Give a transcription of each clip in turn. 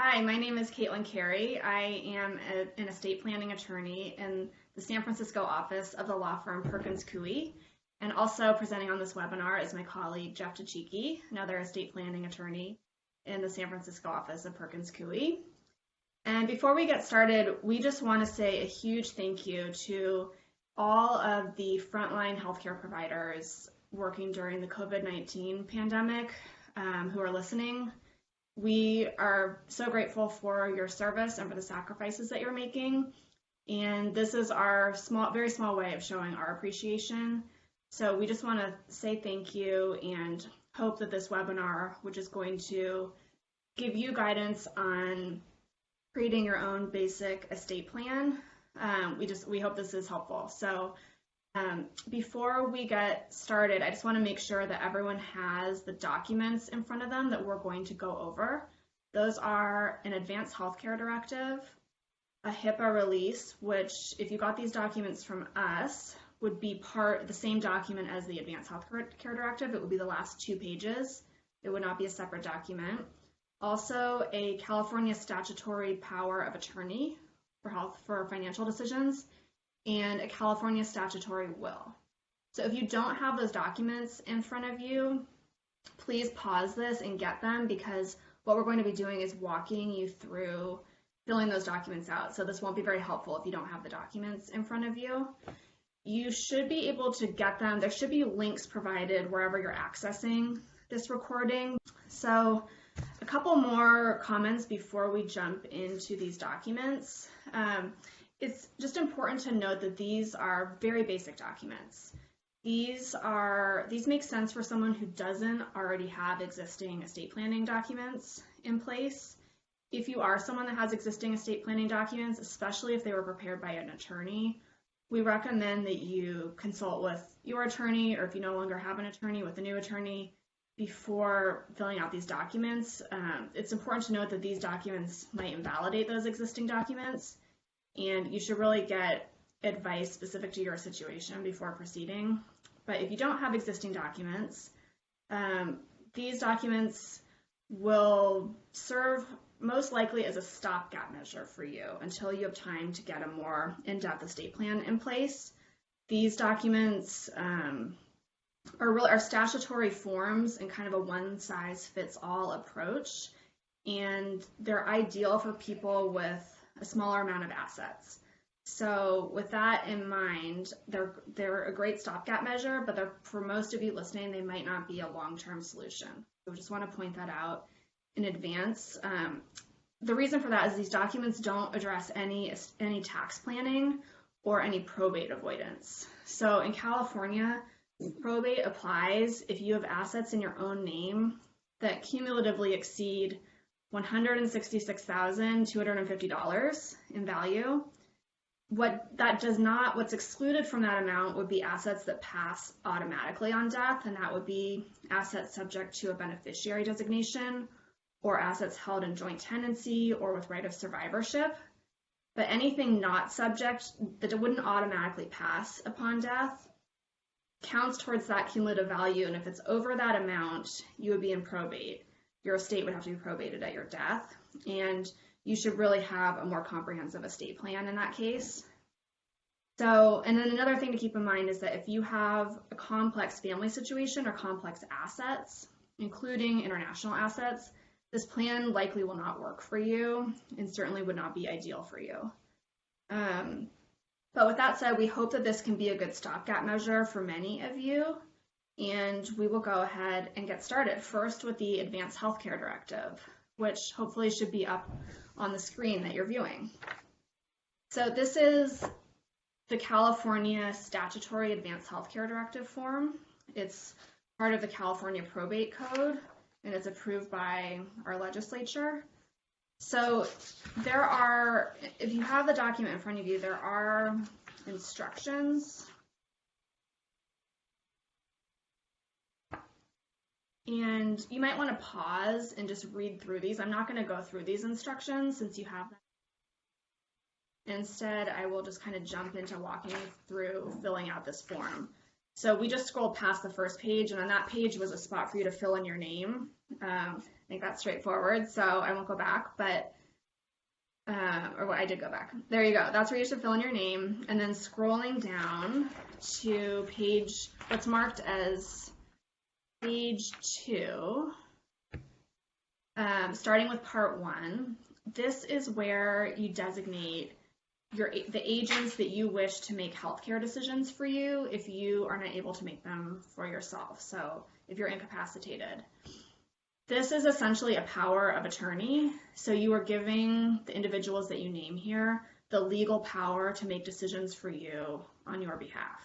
Hi, my name is Caitlin Carey. I am an estate planning attorney in the San Francisco office of the law firm Perkins Coie. And also presenting on this webinar is my colleague Jeff DeCicchi, another estate planning attorney in the San Francisco office of Perkins Coie. And before we get started, we just want to say a huge thank you to all of the frontline healthcare providers working during the COVID-19 pandemic who are listening. We are so grateful for your service and for the sacrifices that you're making. And this is our very small way of showing our appreciation. So we just want to say thank you and hope that this webinar, which is going to give you guidance on creating your own basic estate plan, we hope this is helpful. So before we get started, I just want to make sure that everyone has the documents in front of them that we're going to go over. Those are an advanced healthcare directive, a HIPAA release, which if you got these documents from us, would be the same document as the advanced healthcare directive. It would be the last 2 pages. It would not be a separate document. Also, a California statutory power of attorney for financial decisions, and a California statutory will. So if you don't have those documents in front of you, please pause this and get them, because what we're going to be doing is walking you through filling those documents out. So this won't be very helpful if you don't have the documents in front of you. You should be able to get them. There should be links provided wherever you're accessing this recording. So a couple more comments before we jump into these documents. It's just important to note that these are very basic documents. These make sense for someone who doesn't already have existing estate planning documents in place. If you are someone that has existing estate planning documents, especially if they were prepared by an attorney, we recommend that you consult with your attorney, or if you no longer have an attorney, with a new attorney before filling out these documents. It's important to note that these documents might invalidate those existing documents, and you should really get advice specific to your situation before proceeding. But if you don't have existing documents, these documents will serve most likely as a stopgap measure for you until you have time to get a more in-depth estate plan in place. These documents are statutory forms in kind of a one-size-fits-all approach, and they're ideal for people with a smaller amount of assets. So with that in mind, they're a great stopgap measure, but for most of you listening, they might not be a long-term solution. So we just want to point that out in advance. The reason for that is these documents don't address any tax planning or any probate avoidance. So in California, probate applies if you have assets in your own name that cumulatively exceed $166,250 in value. What's excluded from that amount would be assets that pass automatically on death, and that would be assets subject to a beneficiary designation, or assets held in joint tenancy or with right of survivorship. But anything not subject, that wouldn't automatically pass upon death, counts towards that cumulative value, and if it's over that amount, you would be in probate. Your estate would have to be probated at your death, and you should really have a more comprehensive estate plan in that case. So, and then another thing to keep in mind is that if you have a complex family situation or complex assets, including international assets, this plan likely will not work for you and certainly would not be ideal for you. But with that said, we hope that this can be a good stopgap measure for many of you, and we will go ahead and get started first with the Advanced Healthcare Directive, which hopefully should be up on the screen that you're viewing. So this is the California Statutory Advanced Healthcare Directive form. It's part of the California Probate Code, and it's approved by our legislature. So if you have the document in front of you, there are instructions. And you might want to pause and just read through these. I'm not going to go through these instructions since you have them. Instead, I will just kind of jump into walking you through filling out this form. So we just scrolled past the first page, and on that page was a spot for you to fill in your name. think that's straightforward, so I won't go back, but, or I did go back. There you go. That's where you should fill in your name. And then scrolling down to page, what's marked as page 2, starting with part 1, this is where you designate the agents that you wish to make healthcare decisions for you if you are not able to make them for yourself. So if you're incapacitated. This is essentially a power of attorney. So you are giving the individuals that you name here the legal power to make decisions for you on your behalf.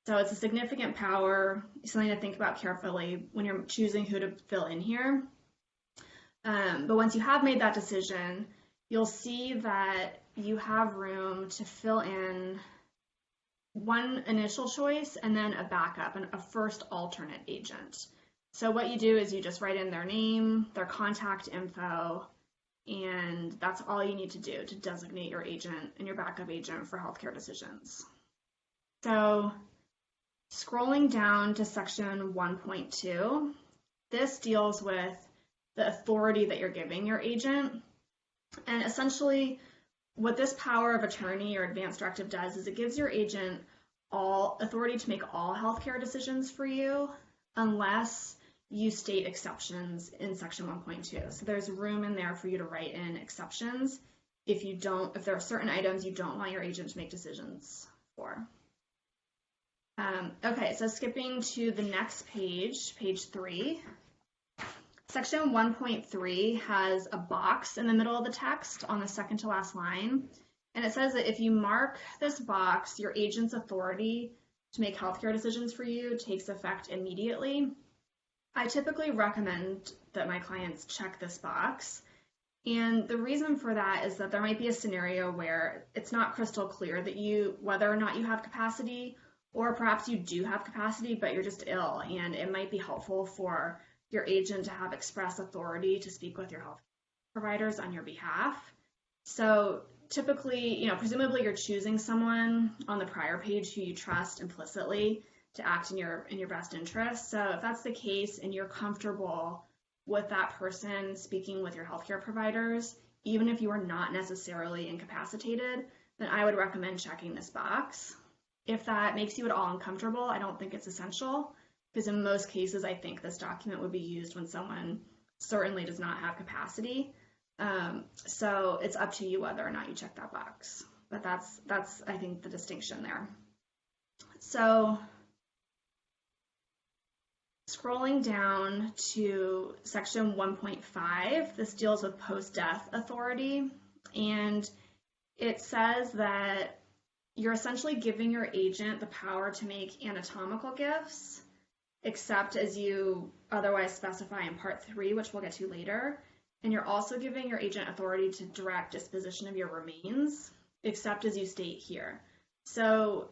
So it's a significant power, something to think about carefully when you're choosing who to fill in here. But once you have made that decision, you'll see that you have room to fill in one initial choice and then a backup and a first alternate agent. So what you do is you just write in their name, their contact info, and that's all you need to do to designate your agent and your backup agent for healthcare decisions. So scrolling down to section 1.2, this deals with the authority that you're giving your agent. And essentially what this power of attorney or advanced directive does is it gives your agent all authority to make all healthcare decisions for you unless you state exceptions in section 1.2. So there's room in there for you to write in exceptions if there are certain items you don't want your agent to make decisions for. Okay, so skipping to the next page, page 3. Section 1.3 has a box in the middle of the text on the second to last line. And it says that if you mark this box, your agent's authority to make healthcare decisions for you takes effect immediately. I typically recommend that my clients check this box. And the reason for that is that there might be a scenario where it's not crystal clear that whether or not you have capacity, or perhaps you do have capacity, but you're just ill. And it might be helpful for your agent to have express authority to speak with your health providers on your behalf. So typically, presumably you're choosing someone on the prior page who you trust implicitly to act in your best interest. So if that's the case and you're comfortable with that person speaking with your healthcare providers, even if you are not necessarily incapacitated, then I would recommend checking this box. If that makes you at all uncomfortable, I don't think it's essential, because in most cases, I think this document would be used when someone certainly does not have capacity. So it's up to you whether or not you check that box. But that's I think, the distinction there. So scrolling down to section 1.5, this deals with post-death authority. And it says that you're essentially giving your agent the power to make anatomical gifts, except as you otherwise specify in part 3, which we'll get to later. And you're also giving your agent authority to direct disposition of your remains, except as you state here. So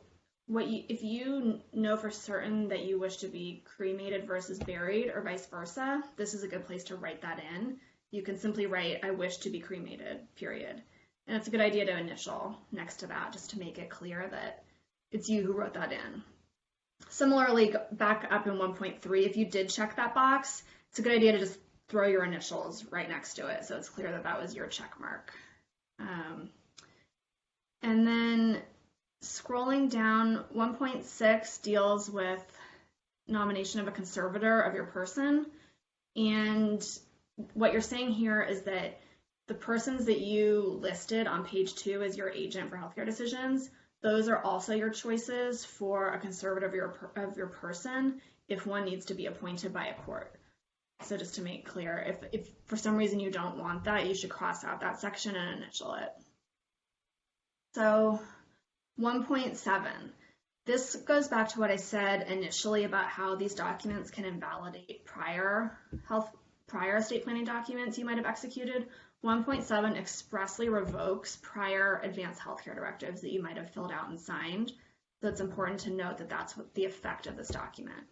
if you know for certain that you wish to be cremated versus buried or vice versa, this is a good place to write that in. You can simply write, I wish to be cremated, period. And it's a good idea to initial next to that, just to make it clear that it's you who wrote that in. Similarly, back up in 1.3, if you did check that box, it's a good idea to just throw your initials right next to it so it's clear that that was your check mark. And then scrolling down, 1.6 deals with nomination of a conservator of your person. And what you're saying here is that the persons that you listed on page 2 as your agent for healthcare decisions, those are also your choices for a conservator of your person if one needs to be appointed by a court. So just to make clear, if for some reason you don't want that, you should cross out that section and initial it. So 1.7, this goes back to what I said initially about how these documents can invalidate prior estate planning documents you might have executed. 1.7 expressly revokes prior advanced healthcare directives that you might have filled out and signed. So it's important to note that that's what the effect of this document.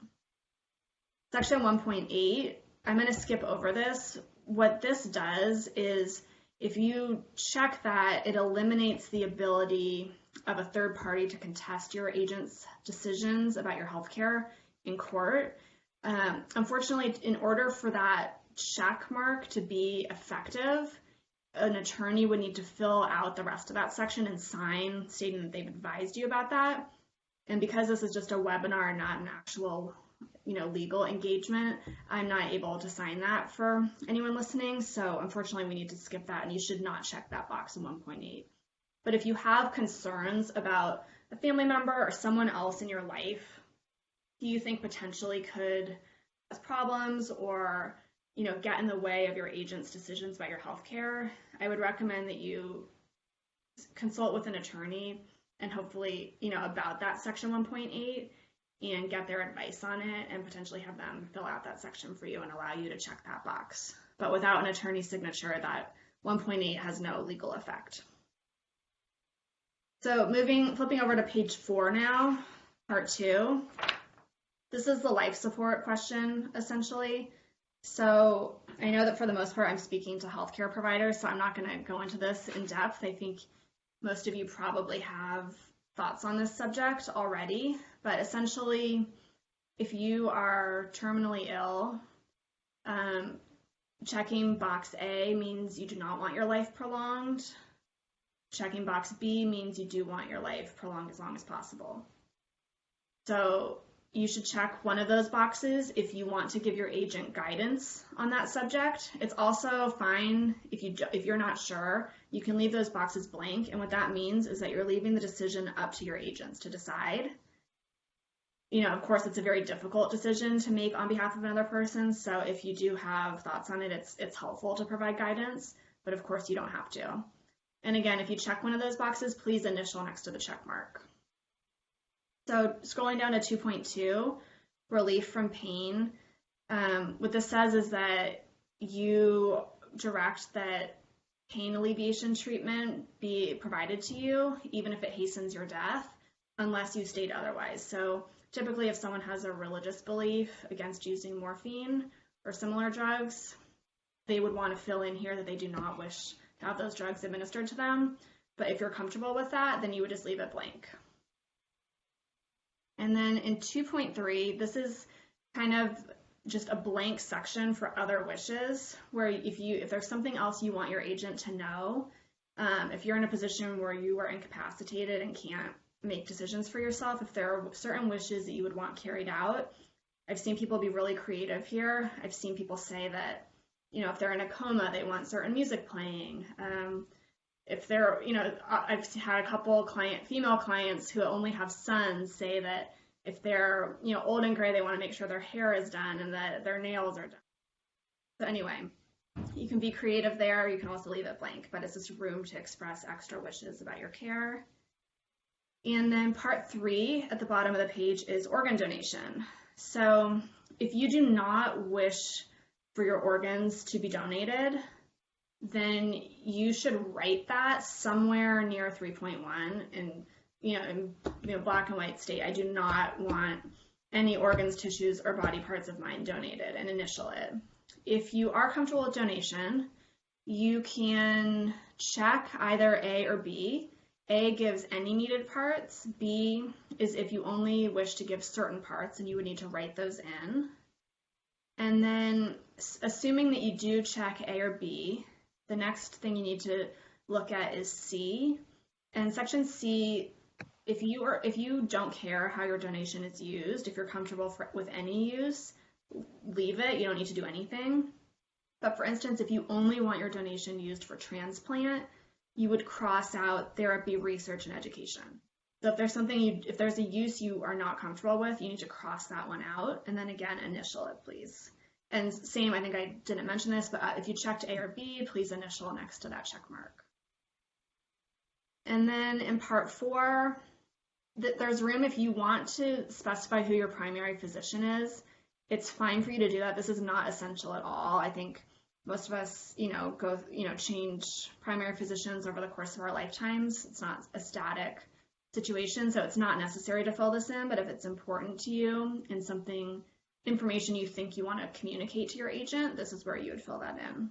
Section 1.8, I'm going to skip over this. What this does is if you check that, it eliminates the ability of a third party to contest your agent's decisions about your healthcare in court. Unfortunately, in order for that check mark to be effective, an attorney would need to fill out the rest of that section and sign stating that they've advised you about that. And because this is just a webinar, not an actual, legal engagement, I'm not able to sign that for anyone listening. So unfortunately, we need to skip that, and you should not check that box in 1.8. But if you have concerns about a family member or someone else in your life who you think potentially could cause problems or get in the way of your agent's decisions about your health care, I would recommend that you consult with an attorney and hopefully, about that section 1.8 and get their advice on it and potentially have them fill out that section for you and allow you to check that box. But without an attorney's signature, that 1.8 has no legal effect. So flipping over to page 4 now, part 2. This is the life support question, essentially. So I know that for the most part, I'm speaking to healthcare providers, so I'm not going to go into this in depth. I think most of you probably have thoughts on this subject already, but essentially, if you are terminally ill, checking box A means you do not want your life prolonged. Checking box B means you do want your life prolonged as long as possible. So you should check one of those boxes if you want to give your agent guidance on that subject. It's also fine if you're not sure, you can leave those boxes blank. And what that means is that you're leaving the decision up to your agents to decide. Of course, it's a very difficult decision to make on behalf of another person. So if you do have thoughts on it, it's helpful to provide guidance, but of course you don't have to. And again, if you check one of those boxes, please initial next to the check mark. So scrolling down to 2.2, relief from pain. What this says is that you direct that pain alleviation treatment be provided to you, even if it hastens your death, unless you state otherwise. So typically if someone has a religious belief against using morphine or similar drugs, they would want to fill in here that they do not wish to have those drugs administered to them. But if you're comfortable with that, then you would just leave it blank. And then in 2.3, this is kind of just a blank section for other wishes, where if there's something else you want your agent to know, if you're in a position where you are incapacitated and can't make decisions for yourself, if there are certain wishes that you would want carried out, I've seen people be really creative here. I've seen people say that, if they're in a coma, they want certain music playing. If they're, I've had a couple female clients who only have sons say that if they're, old and gray, they want to make sure their hair is done and that their nails are done. So anyway, you can be creative there. You can also leave it blank, but it's just room to express extra wishes about your care. And then part 3 at the bottom of the page is organ donation. So if you do not wish for your organs to be donated, then you should write that somewhere near 3.1 and in black and white state, I do not want any organs, tissues, or body parts of mine donated, and initial it. If you are comfortable with donation, you can check either A or B. A gives any needed parts. B is if you only wish to give certain parts, and you would need to write those in. And then assuming that you do check A or B, the next thing you need to look at is C. And section C, if you don't care how your donation is used, if you're comfortable with any use, leave it. You don't need to do anything. But for instance, if you only want your donation used for transplant, you would cross out therapy, research, and education. So if there's a use you are not comfortable with, you need to cross that one out. And then again, initial it, please. And same, I think I didn't mention this, but if you checked A or B, please initial next to that check mark. And then in part 4, there's room if you want to specify who your primary physician is. It's fine for you to do that. This is not essential at all. I think most of us, change primary physicians over the course of our lifetimes. It's not a static situation, so it's not necessary to fill this in, but if it's important to you and information you think you want to communicate to your agent, this is where you would fill that in.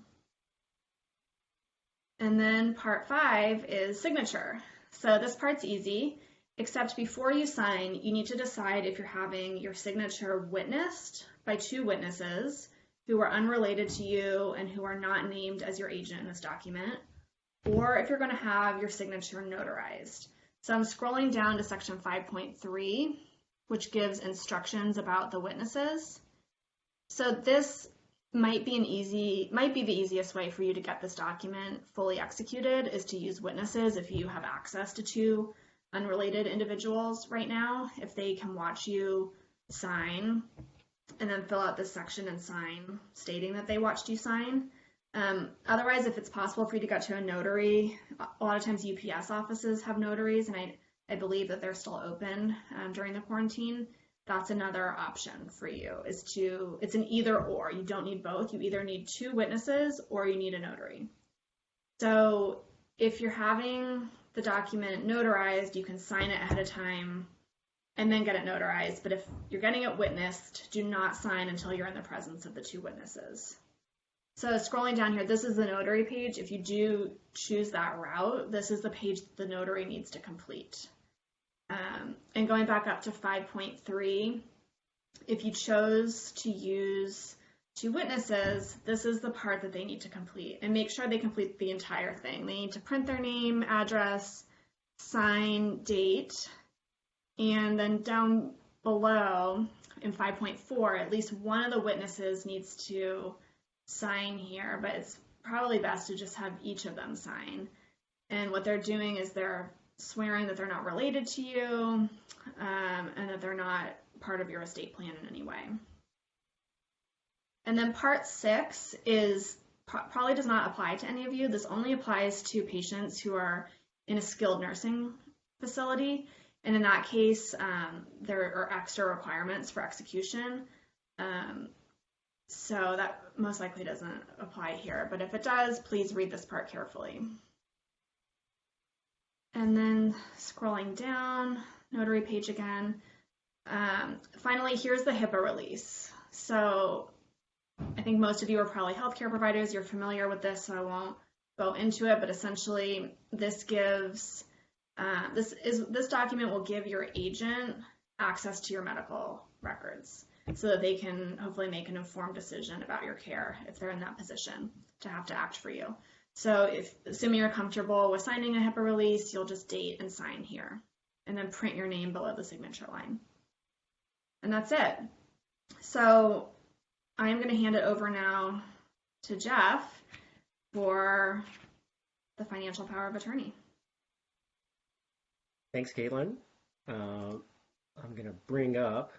And then part 5 is signature. So this part's easy, except before you sign, you need to decide if you're having your signature witnessed by 2 witnesses, who are unrelated to you and who are not named as your agent in this document, or if you're going to have your signature notarized. So I'm scrolling down to section 5.3, which gives instructions about the witnesses. So this might be the easiest way for you to get this document fully executed is to use witnesses if you have access to two unrelated individuals right now, if they can watch you sign and then fill out this section and sign stating that they watched you sign. Otherwise, if it's possible for you to get to a notary, a lot of times UPS offices have notaries, and I believe that they're still open during the quarantine. That's another option for you, it's an either or. You don't need both. You either need two witnesses or you need a notary. So if you're having the document notarized, you can sign it ahead of time and then get it notarized. But if you're getting it witnessed, do not sign until you're in the presence of the two witnesses. So scrolling down here, this is the notary page. If you do choose that route, this is the page the notary needs to complete. And going back up to 5.3, if you chose to use two witnesses, this is the part that they need to complete. And make sure they complete the entire thing. They need to print their name, address, sign, date, and then down below in 5.4, at least one of the witnesses needs to sign here, but it's probably best to just have each of them sign. And what they're doing is they're swearing that they're not related to you and that they're not part of your estate plan in any way. And then part 6 is probably does not apply to any of you. This only applies to patients who are in a skilled nursing facility. And in that case, there are extra requirements for execution. So that most likely doesn't apply here. But if it does, please read this part carefully. And then scrolling down, notary page again. Finally, here's the HIPAA release. So I think most of you are probably healthcare providers. You're familiar with this, so I won't go into it. But essentially, this gives this document will give your agent access to your medical records, so that they can hopefully make an informed decision about your care if they're in that position to have to act for you. So assuming you're comfortable with signing a HIPAA release, you'll just date and sign here, and then print your name below the signature line. And that's it. So I'm going to hand it over now to Jeff for the financial power of attorney. Thanks, Caitlin. I'm going to bring up